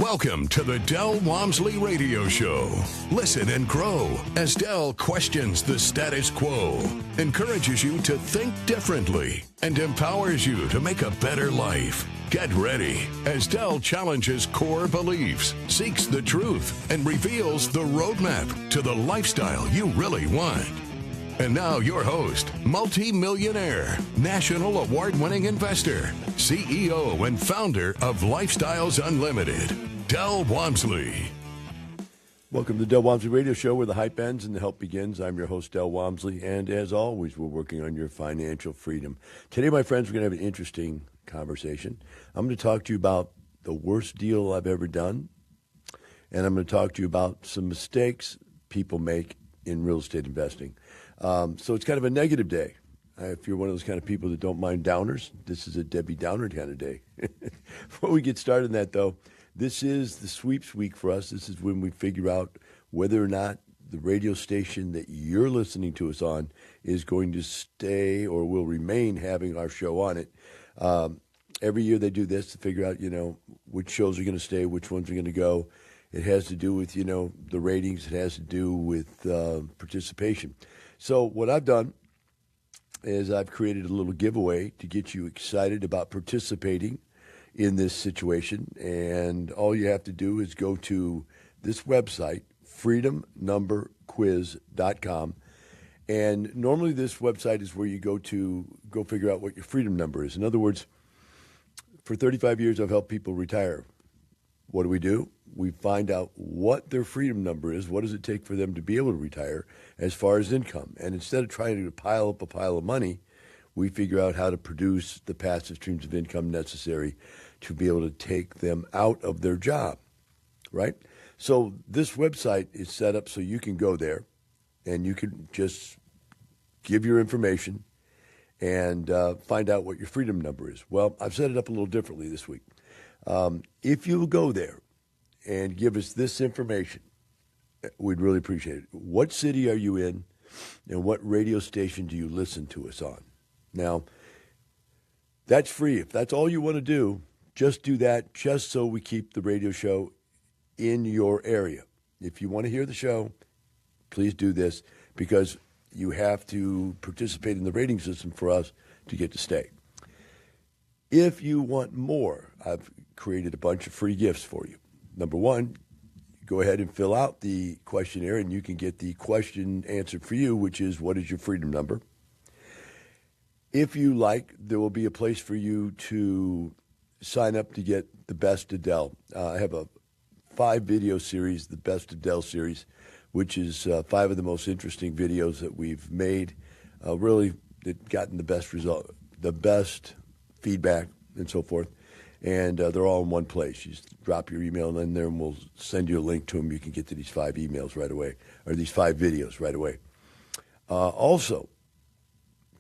Welcome to the Del Walmsley Radio Show. Listen and grow as Del questions the status quo, encourages you to think differently, and empowers you to make a better life. Get ready as Del challenges core beliefs, seeks the truth, and reveals the roadmap to the lifestyle you really want. And now your host, multi-millionaire, national award-winning investor, CEO and founder of Lifestyles Unlimited, Del Walmsley. Welcome to the Del Walmsley Radio Show, where the hype ends and the help begins. I'm your host, Del Walmsley, and as always, we're working on your financial freedom. Today, my friends, we're going to have an interesting conversation. I'm going to talk to you about the worst deal I've ever done, and I'm going to talk to you about some mistakes people make in real estate investing. So it's kind of a negative day. If you're one of those kind of people that don't mind downers, this is a Debbie Downer kind of day. Before we get started on that, though, this is the sweeps week for us. This is when we figure out whether or not the radio station that you're listening to us on is going to stay or will remain having our show on it. Every year they do this to figure out, which shows are going to stay, which ones are going to go. It has to do with, the ratings. It has to do with participation. So what I've done is I've created a little giveaway to get you excited about participating in this situation. And all you have to do is go to this website, freedomnumberquiz.com. And normally this website is where you go figure out what your freedom number is. In other words, for 35 years, I've helped people retire. What do? We find out what their freedom number is. What does it take for them to be able to retire as far as income? And instead of trying to pile up a pile of money, we figure out how to produce the passive streams of income necessary to be able to take them out of their job, right? So this website is set up so you can go there and you can just give your information and find out what your freedom number is. Well, I've set it up a little differently this week. If you go there and give us this information, we'd really appreciate it. What city are you in, and what radio station do you listen to us on? Now, that's free. If that's all you want to do, just do that, just so we keep the radio show in your area. If you want to hear the show, please do this, because you have to participate in the rating system for us to get to stay. If you want more, I've created a bunch of free gifts for you. Number one, go ahead and fill out the questionnaire, and you can get the question answered for you, which is, what is your freedom number? If you like, there will be a place for you to sign up to get the Best of Del. I have a 5-video series, the Best of Del series, which is 5 of the most interesting videos that we've made. Really, they've gotten the best result, the best feedback, and so forth. And they're all in one place. You just drop your email in there, and we'll send you a link to them. You can get to these 5 emails right away, or these 5 videos right away. Also,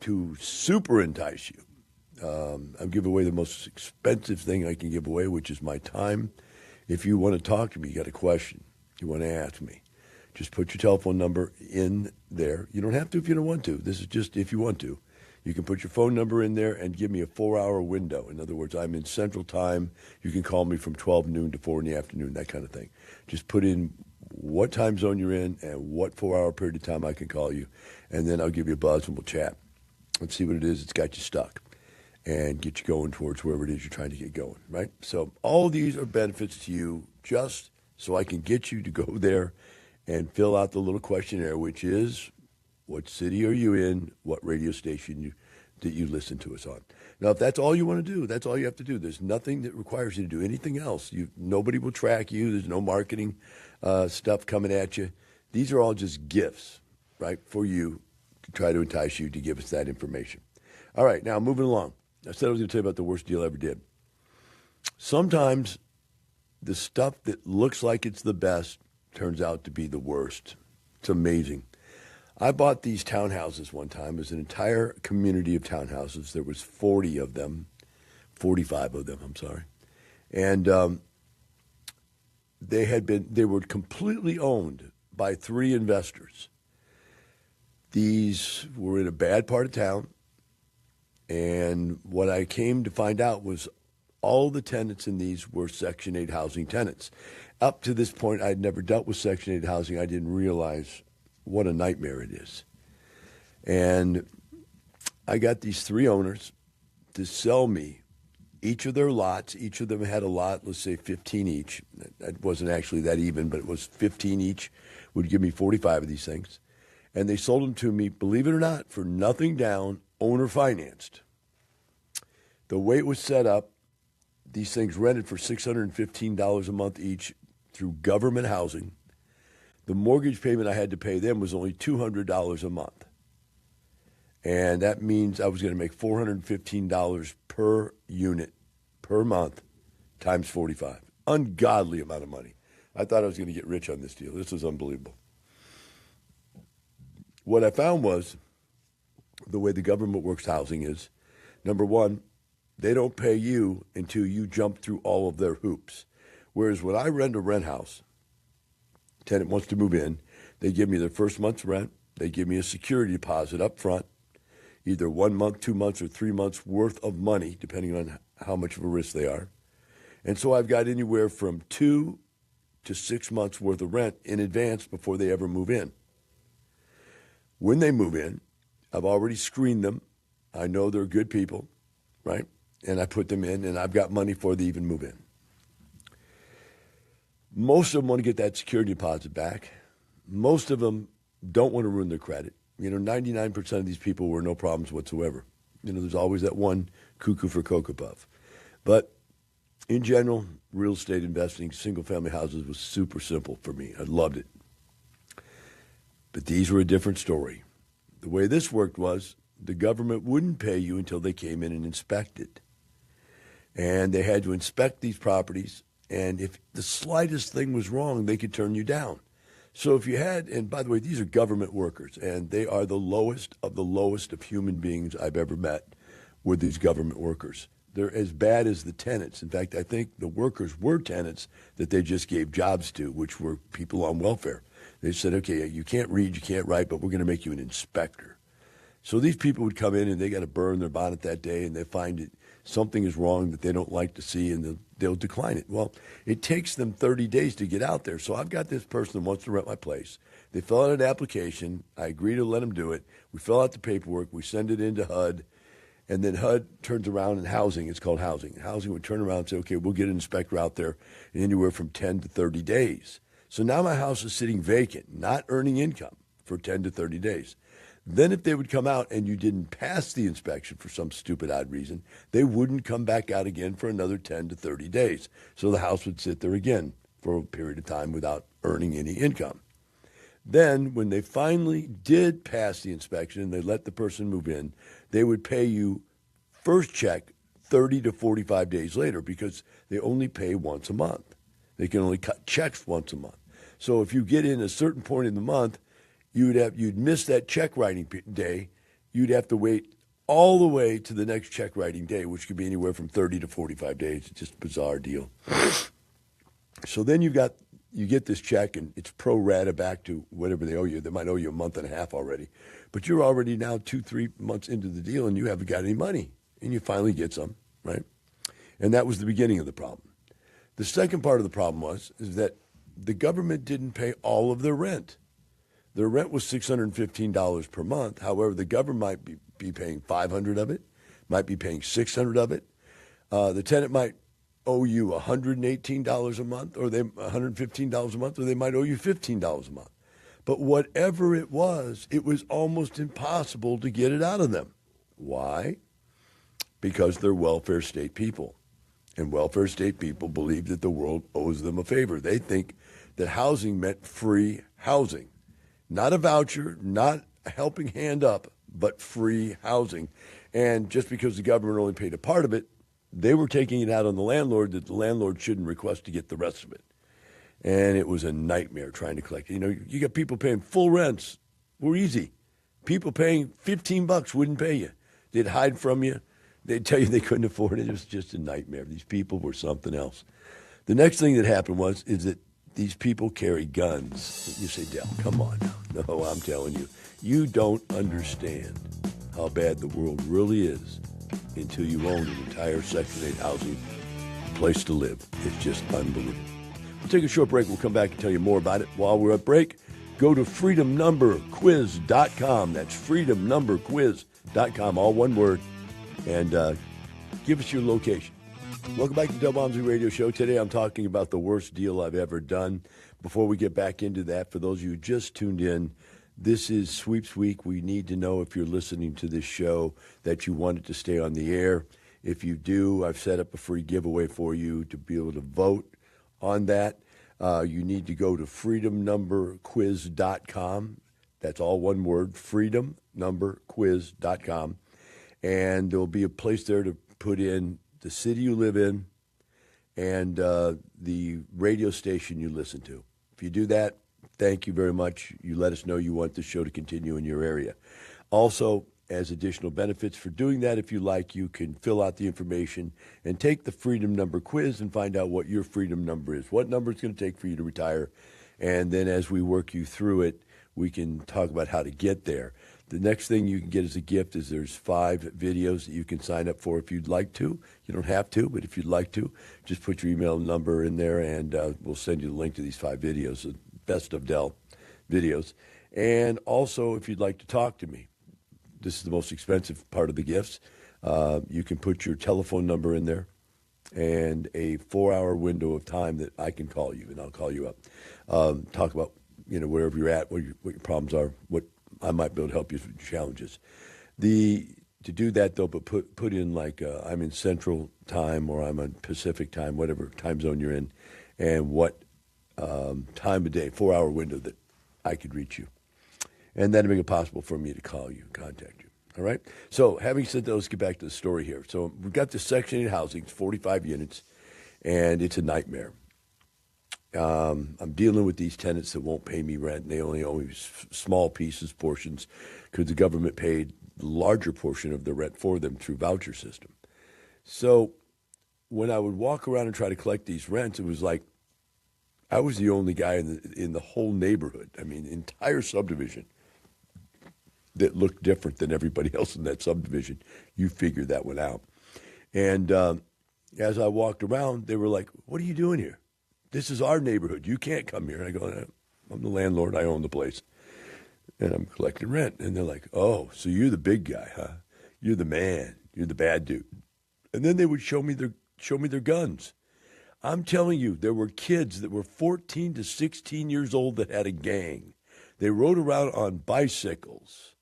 to super entice you, I'm giving away the most expensive thing I can give away, which is my time. If you want to talk to me, you got a question, you want to ask me, just put your telephone number in there. You don't have to if you don't want to. This is just if you want to. You can put your phone number in there and give me a 4-hour window. In other words, I'm in Central Time. You can call me from 12 noon to 4 in the afternoon, that kind of thing. Just put in what time zone you're in and what 4-hour period of time I can call you. And then I'll give you a buzz and we'll chat and see what it is that's got you stuck and get you going towards wherever it is you're trying to get going, right? So all these are benefits to you just so I can get you to go there and fill out the little questionnaire, which is, what city are you in? What radio station that you listen to us on? Now, if that's all you want to do, that's all you have to do. There's nothing that requires you to do anything else. Nobody will track you. There's no marketing stuff coming at you. These are all just gifts, right, for you to try to entice you to give us that information. All right, now moving along. I said I was going to tell you about the worst deal I ever did. Sometimes the stuff that looks like it's the best turns out to be the worst. It's amazing. I bought these townhouses one time. It was an entire community of townhouses. There was 40 of them, 45 of them, I'm sorry. And they were completely owned by 3 investors. These were in a bad part of town. And what I came to find out was all the tenants in these were Section 8 housing tenants. Up to this point, I'd never dealt with Section 8 housing. I didn't realize what a nightmare it is. And I got these three owners to sell me each of their lots. Each of them had a lot, let's say 15 each. It wasn't actually that even, but it was 15 each, would give me 45 of these things. And they sold them to me, believe it or not, for nothing down, owner financed. The way it was set up, these things rented for $615 a month each through government housing. The mortgage payment I had to pay them was only $200 a month. And that means I was going to make $415 per unit per month times 45. Ungodly amount of money. I thought I was going to get rich on this deal. This was unbelievable. What I found was the way the government works housing is, number one, they don't pay you until you jump through all of their hoops. Whereas when I rent a rent house, tenant wants to move in, they give me their first month's rent, they give me a security deposit up front, either 1 month, 2 months, or 3 months worth of money, depending on how much of a risk they are. And so I've got anywhere from 2 to 6 months worth of rent in advance before they ever move in. When they move in, I've already screened them. I know they're good people, right? And I put them in, and I've got money before they even move in. Most of them want to get that security deposit back. Most of them don't want to ruin their credit. 99% of these people were no problems whatsoever. There's always that one cuckoo for Cocoa Puff. But in general, real estate investing, single-family houses was super simple for me. I loved it. But these were a different story. The way this worked was the government wouldn't pay you until they came in and inspected. And they had to inspect these properties, and if the slightest thing was wrong, they could turn you down. So if you had, and by the way, these are government workers, and they are the lowest of human beings I've ever met with these government workers. They're as bad as the tenants. In fact, I think the workers were tenants that they just gave jobs to, which were people on welfare. They said, okay, you can't read, you can't write, but we're going to make you an inspector. So these people would come in and they got to burn their bonnet that day, and they find it something is wrong that they don't like to see, and they'll decline it. Well, it takes them 30 days to get out there. So I've got this person that wants to rent my place. They fill out an application. I agree to let them do it. We fill out the paperwork. We send it into HUD. And then HUD turns around, and housing, it's called housing. Housing would turn around and say, okay, we'll get an inspector out there in anywhere from 10 to 30 days. So now my house is sitting vacant, not earning income for 10 to 30 days. Then if they would come out and you didn't pass the inspection for some stupid odd reason, they wouldn't come back out again for another 10 to 30 days. So the house would sit there again for a period of time without earning any income. Then when they finally did pass the inspection and they let the person move in, they would pay you first check 30 to 45 days later because they only pay once a month. They can only cut checks once a month. So if you get in a certain point in the month, you'd miss that check writing day. You'd have to wait all the way to the next check writing day, which could be anywhere from 30 to 45 days. It's just a bizarre deal. So then you get this check, and it's pro rata back to whatever they owe you. They might owe you a month and a half already. But you're already now 2-3 months into the deal, and you haven't got any money. And you finally get some, right? And that was the beginning of the problem. The second part of the problem is that the government didn't pay all of their rent. Their rent was $615 per month. However, the government might be paying $500 of it, might be paying $600 of it. The tenant might owe you $118 a month, or $115 a month, or they might owe you $15 a month. But whatever it was almost impossible to get it out of them. Why? Because they're welfare state people. And welfare state people believe that the world owes them a favor. They think that housing meant free housing. Not a voucher, not a helping hand up, but free housing. And just because the government only paid a part of it, they were taking it out on the landlord that the landlord shouldn't request to get the rest of it. And it was a nightmare trying to collect. You got people paying full rents. Were easy. People paying $15 wouldn't pay you. They'd hide from you. They'd tell you they couldn't afford it. It was just a nightmare. These people were something else. The next thing that happened is that these people carry guns. You say, Del, come on now. No, I'm telling you, you don't understand how bad the world really is until you own an entire Section 8 housing place to live. It's just unbelievable. We'll take a short break. We'll come back and tell you more about it. While we're at break, go to freedomnumberquiz.com. That's freedomnumberquiz.com, all one word, and give us your location. Welcome back to the Del Walmsley Radio Show. Today I'm talking about the worst deal I've ever done. Before we get back into that, for those of you who just tuned in, this is Sweeps Week. We need to know if you're listening to this show that you want it to stay on the air. If you do, I've set up a free giveaway for you to be able to vote on that. You need to go to freedomnumberquiz.com. That's all one word, freedomnumberquiz.com. And there'll be a place there to put in the city you live in and the radio station you listen to. If you do that, thank you very much. You let us know you want the show to continue in your area. Also, as additional benefits for doing that, if you like, you can fill out the information and take the Freedom Number quiz and find out what your freedom number is, what number it's going to take for you to retire. And then as we work you through it, we can talk about how to get there. The next thing you can get as a gift is there's 5 videos that you can sign up for if you'd like to. You don't have to, but if you'd like to, just put your email number in there and we'll send you the link to these 5 videos, the Best of Del videos. And also, if you'd like to talk to me, this is the most expensive part of the gifts. You can put your telephone number in there and a 4-hour window of time that I can call you, and I'll call you up. Talk about, wherever you're at, what your problems are, what I might be able to help you with your challenges. To do that, though, but put in like I'm in Central Time or I'm on Pacific Time, whatever time zone you're in, and what time of day, 4-hour window that I could reach you. And that'll make it possible for me to call you, contact you. All right? So having said that, let's get back to the story here. So we've got this Section 8 housing, it's 45 units, and it's a nightmare. I'm dealing with these tenants that won't pay me rent. They only owe me small portions, because the government paid the larger portion of the rent for them through voucher system. So when I would walk around and try to collect these rents, it was like I was the only guy in the whole neighborhood. I mean, entire subdivision that looked different than everybody else in that subdivision. You figured that one out. And as I walked around, they were like, "What are you doing here? This is our neighborhood. You can't come here." And I go, "I'm the landlord. I own the place. And I'm collecting rent." And they're like, "Oh, so you're the big guy, huh? You're the man. You're the bad dude." And then they would show me their guns. I'm telling you, there were kids that were 14 to 16 years old that had a gang. They rode around on bicycles.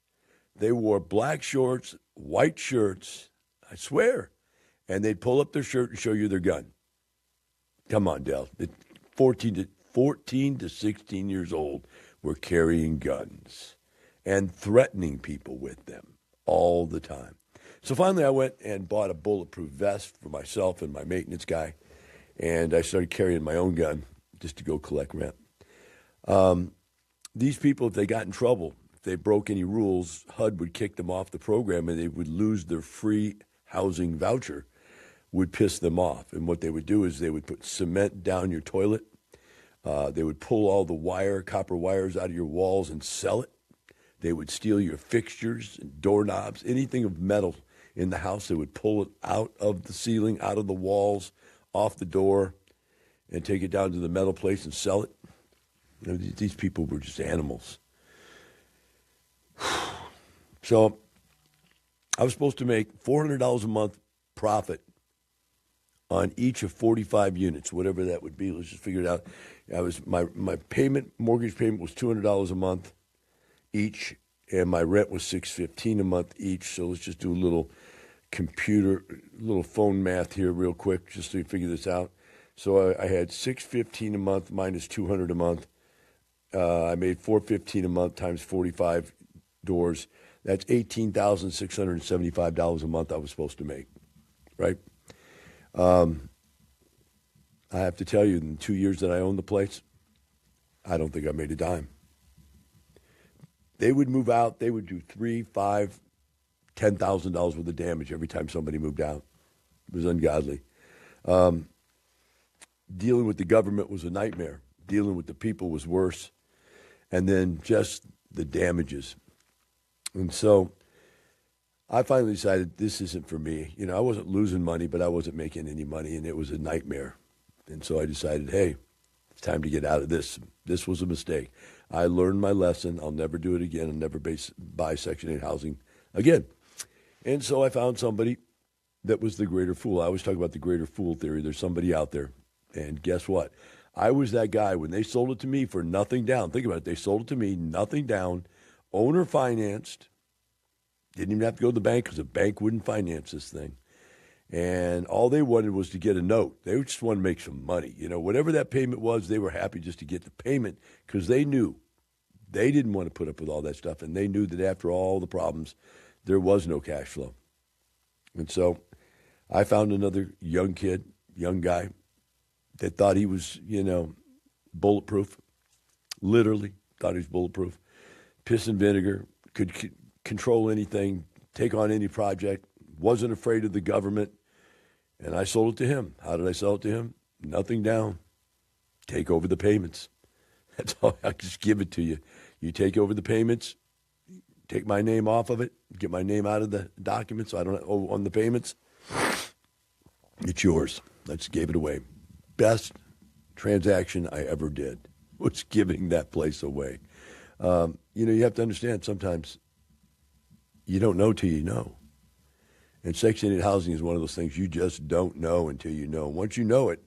They wore black shorts, white shirts, I swear. And they'd pull up their shirt and show you their gun. Come on, Del. 14 to 16 years old were carrying guns and threatening people with them all the time. So finally I went and bought a bulletproof vest for myself and my maintenance guy, and I started carrying my own gun just to go collect rent. These people, if they got in trouble, if they broke any rules, HUD would kick them off the program and they would lose their free housing voucher. Would piss them off. And what they would do is they would put cement down your toilet. They would pull all the copper wires out of your walls and sell it. They would steal your fixtures and doorknobs, anything of metal in the house. They would pull it out of the ceiling, out of the walls, off the door, and take it down to the metal place and sell it. These people were just animals. So I was supposed to make $400 a month profit on each of 45 units, whatever that would be. Let's just figure it out. My mortgage payment was $200 a month each, and my rent was $615 a month each. So let's just do a little phone math here real quick, just so you figure this out. So I had $615 a month minus $200 a month. I made $415 a month times 45 doors. That's $18,675 a month I was supposed to make, right? I have to tell you, in the 2 years that I owned the place, I don't think I made a dime. They would move out. They would do $3,000, $5,000, $10,000 worth of damage every time somebody moved out. It was ungodly. Dealing with the government was a nightmare. Dealing with the people was worse. And then just the damages. And so I finally decided this isn't for me. I wasn't losing money, but I wasn't making any money, and it was a nightmare. And so I decided, hey, it's time to get out of this. This was a mistake. I learned my lesson. I'll never do it again. I'll never buy Section 8 housing again. And so I found somebody that was the greater fool. I always talk about the greater fool theory. There's somebody out there. And guess what? I was that guy when they sold it to me for nothing down. Think about it. They sold it to me, nothing down, owner financed. Didn't even have to go to the bank because the bank wouldn't finance this thing. And all they wanted was to get a note. They just wanted to make some money. Whatever that payment was, they were happy just to get the payment because they knew they didn't want to put up with all that stuff. And they knew that after all the problems, there was no cash flow. And so I found another young guy that thought he was, bulletproof. Literally thought he was bulletproof. Piss and vinegar, could control anything, take on any project, wasn't afraid of the government. And I sold it to him. How did I sell it to him? Nothing down. Take over the payments. That's all. I just give it to you. You take over the payments, take my name off of it, get my name out of the documents so I don't owe on the payments. It's yours. I just gave it away. Best transaction I ever did was giving that place away. You have to understand sometimes you don't know till you know. And Section 8 housing is one of those things you just don't know until you know. Once you know it,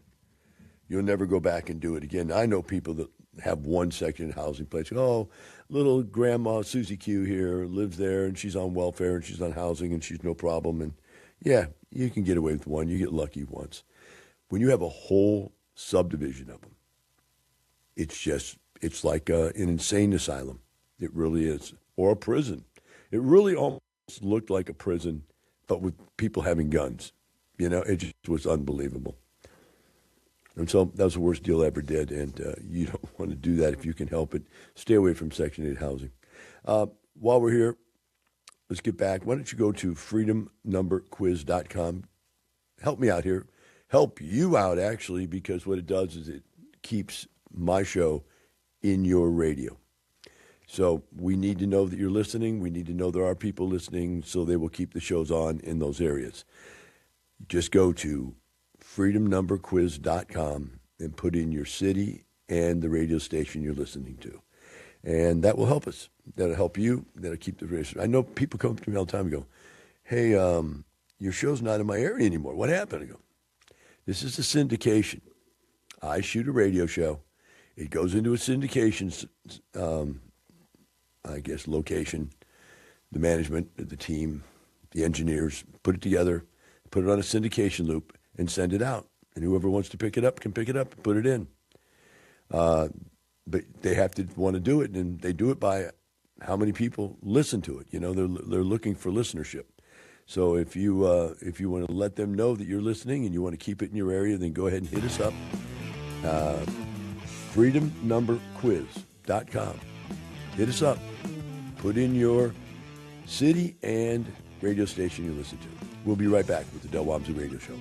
you'll never go back and do it again. I know people that have one Section 8 housing place. Oh, little grandma Susie Q here lives there, and she's on welfare, and she's on housing, and she's no problem. And, yeah, you can get away with one. You get lucky once. When you have a whole subdivision of them, it's like an insane asylum. It really is. Or a prison. It really almost looked like a prison, but with people having guns. It just was unbelievable. And so that was the worst deal I ever did, and you don't want to do that if you can help it. Stay away from Section 8 housing. While we're here, let's get back. Why don't you go to freedomnumberquiz.com. Help me out here. Help you out, actually, because what it does is it keeps my show in your radio. So we need to know that you're listening. We need to know there are people listening, so they will keep the shows on in those areas. Just go to freedomnumberquiz.com and put in your city and the radio station you're listening to. And that will help us. That'll help you. That'll keep the radio. I know people come up to me all the time and go, hey, your show's not in my area anymore. What happened? I go, this is a syndication. I shoot a radio show. It goes into a syndication, location. The management, the team, the engineers put it together, put it on a syndication loop, and send it out. And whoever wants to pick it up can pick it up and put it in. But they have to want to do it, and they do it by how many people listen to it. They're looking for listenership. So if you want to let them know that you're listening and you want to keep it in your area, then go ahead and hit us up. freedomnumberquiz.com. Hit us up. Put in your city and radio station you listen to. We'll be right back with the Del Walmsley Radio Show.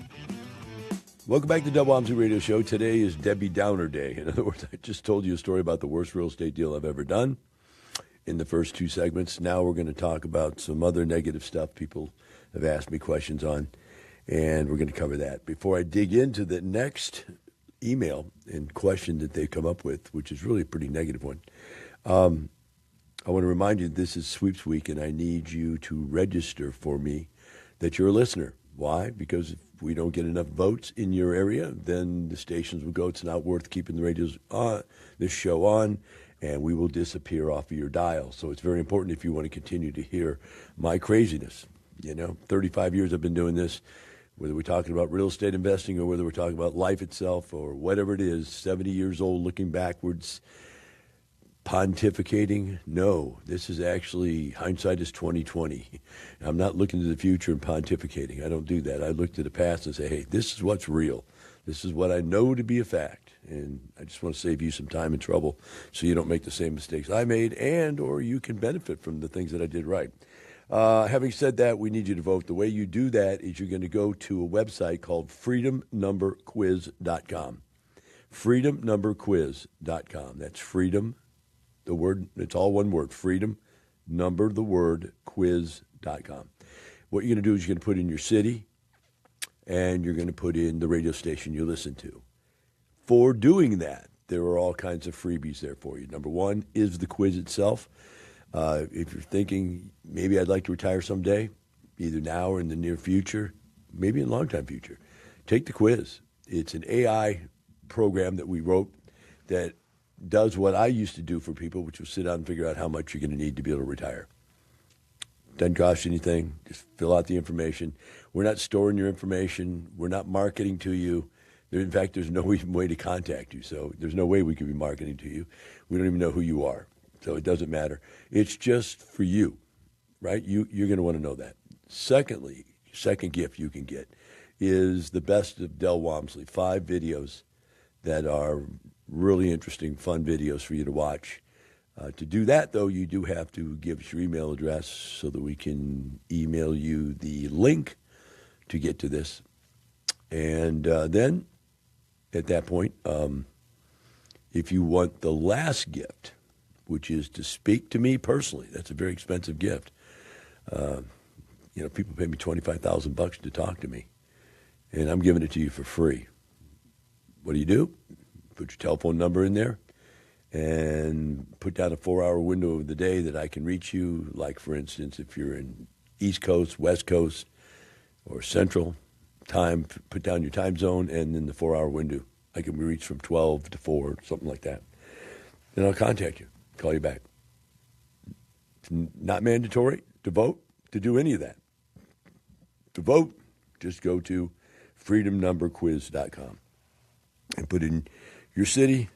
Welcome back to the Del Walmsley Radio Show. Today is Debbie Downer Day. In other words, I just told you a story about the worst real estate deal I've ever done in the first two segments. Now we're going to talk about some other negative stuff people have asked me questions on, and we're going to cover that. Before I dig into the next email and question that they come up with, which is really a pretty negative one, I want to remind you this is Sweeps Week, and I need you to register for me that you're a listener. Why? Because if we don't get enough votes in your area, then the stations will go, it's not worth keeping the radios on, this show on, and we will disappear off of your dial. So it's very important if you want to continue to hear my craziness. 35 years I've been doing this, whether we're talking about real estate investing or whether we're talking about life itself or whatever it is, 70 years old looking backwards, pontificating. No, this is actually, hindsight is 2020. I'm not looking to the future and pontificating. I don't do that. I look to the past and say, hey, this is what's real. This is what I know to be a fact. And I just want to save you some time and trouble so you don't make the same mistakes I made and or you can benefit from the things that I did right. Having said that, we need you to vote. The way you do that is you're going to go to a website called freedomnumberquiz.com. Freedomnumberquiz.com. That's freedom, it's all one word, freedom, number, the word, quiz.com. What you're going to do is you're going to put in your city, and you're going to put in the radio station you listen to. For doing that, there are all kinds of freebies there for you. Number one is the quiz itself. If you're thinking, maybe I'd like to retire someday, either now or in the near future, maybe in the long time future, take the quiz. It's an AI program that we wrote that does what I used to do for people, which was sit down and figure out how much you're going to need to be able to retire. Doesn't cost you anything. Just fill out the information. We're not storing your information. We're not marketing to you. In fact, there's no way to contact you, so there's no way we could be marketing to you. We don't even know who you are, so it doesn't matter. It's just for you, right? You're going to want to know that. Secondly, second gift you can get is the best of Del Walmsley, 5 videos that are really interesting, fun videos for you to watch. To do that, though, you do have to give us your email address so that we can email you the link to get to this. And then, at that point, if you want the last gift, which is to speak to me personally, that's a very expensive gift. People pay me $25,000 to talk to me, and I'm giving it to you for free. What do? Put your telephone number in there and put down a 4-hour window of the day that I can reach you. Like, for instance, if you're in East Coast, West Coast, or Central time, put down your time zone, and then the 4-hour window. I can be reached from 12 to 4, something like that. Then I'll contact you, call you back. It's not mandatory to vote, to do any of that. To vote, just go to freedomnumberquiz.com and put in your city,